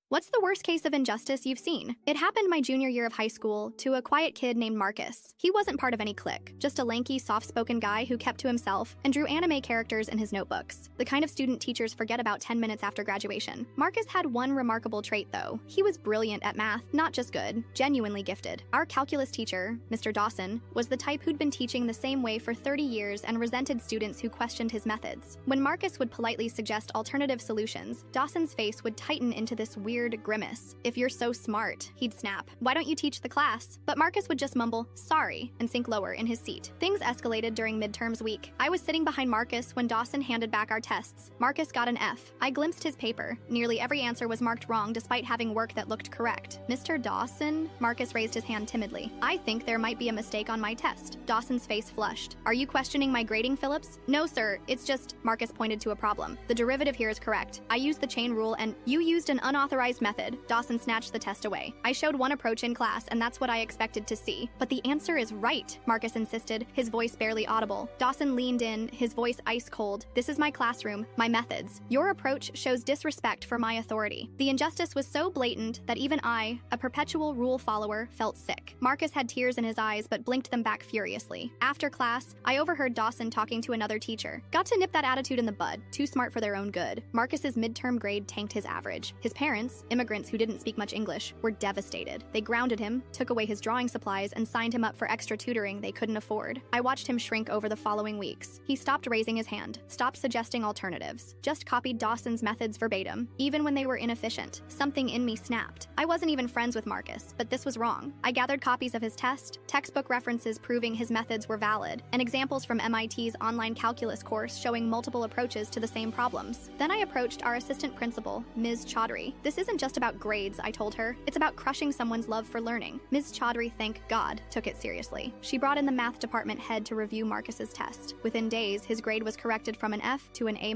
What's the worst case of injustice you've seen? It happened my junior year of high school to a quiet kid named Marcus. He wasn't part of any clique, just a lanky, soft-spoken guy who kept to himself and drew anime characters in his notebooks, the kind of student teachers forget about 10 minutes after graduation. Marcus had one remarkable trait, though. He was brilliant at math, not just good, genuinely gifted. Our calculus teacher, Mr. Dawson, was the type who'd been teaching the same way for 30 years and resented students who questioned his methods. When Marcus would politely suggest alternative solutions, Dawson's face would tighten into this weird grimace. "If you're so smart," he'd snap, "why don't you teach the class?" But Marcus would just mumble, "Sorry," and sink lower in his seat. Things escalated during midterms week. I was sitting behind Marcus when Dawson handed back our tests. Marcus got an F. I glimpsed his paper. Nearly every answer was marked wrong despite having work that looked correct. "Mr. Dawson?" Marcus raised his hand timidly. "I think there might be a mistake on my test." Dawson's face flushed. "Are you questioning my grading, Phillips?" "No, sir, it's just," Marcus pointed to a problem. "The derivative here is correct. I used the chain rule and you used an unauthorized method." Dawson snatched the test away. "I showed one approach in class and that's what I expected to see." "But the answer is right," Marcus insisted, his voice barely audible. Dawson leaned in, his voice ice cold. "This is my classroom, my methods. Your approach shows disrespect for my authority." The injustice was so blatant that even I, a perpetual rule follower, felt sick. Marcus had tears in his eyes but blinked them back furiously. After class, I overheard Dawson talking to another teacher. Got to nip that attitude in the bud, too smart for their own good. Marcus's midterm grade tanked his average. His parents, immigrants who didn't speak much English, were devastated. They grounded him, took away his drawing supplies, and signed him up for extra tutoring they couldn't afford. I watched him shrink over the following weeks. He stopped raising his hand, stopped suggesting alternatives, just copied Dawson's methods verbatim, even when they were inefficient. Something in me snapped. I wasn't even friends with Marcus, but this was wrong. I gathered copies of his test, textbook references proving his methods were valid, and examples from MIT's online calculus course showing multiple approaches to the same problems. Then I approached our assistant principal, Ms. Chaudhry. "This isn't just about grades," I told her. "It's about crushing someone's love for learning." Ms. Chaudhry, thank God, took it seriously. She brought in the math department head to review Marcus's test. Within days, his grade was corrected from an F to an A-.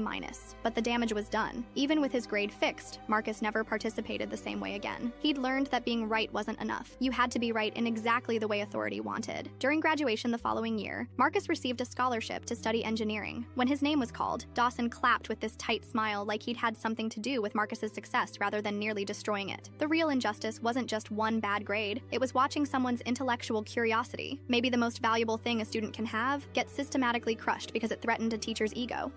But the damage was done. Even with his grade fixed, Marcus never participated the same way again. He'd learned that being right wasn't enough. You had to be right in exactly the way authority wanted. During graduation the following year, Marcus received a scholarship to study engineering. When his name was called, Dawson clapped with this tight smile like he'd had something to do with Marcus's success rather than nearly destroying it. The real injustice wasn't just one bad grade, it was watching someone's intellectual curiosity, maybe the most valuable thing a student can have, get systematically crushed because it threatened a teacher's ego.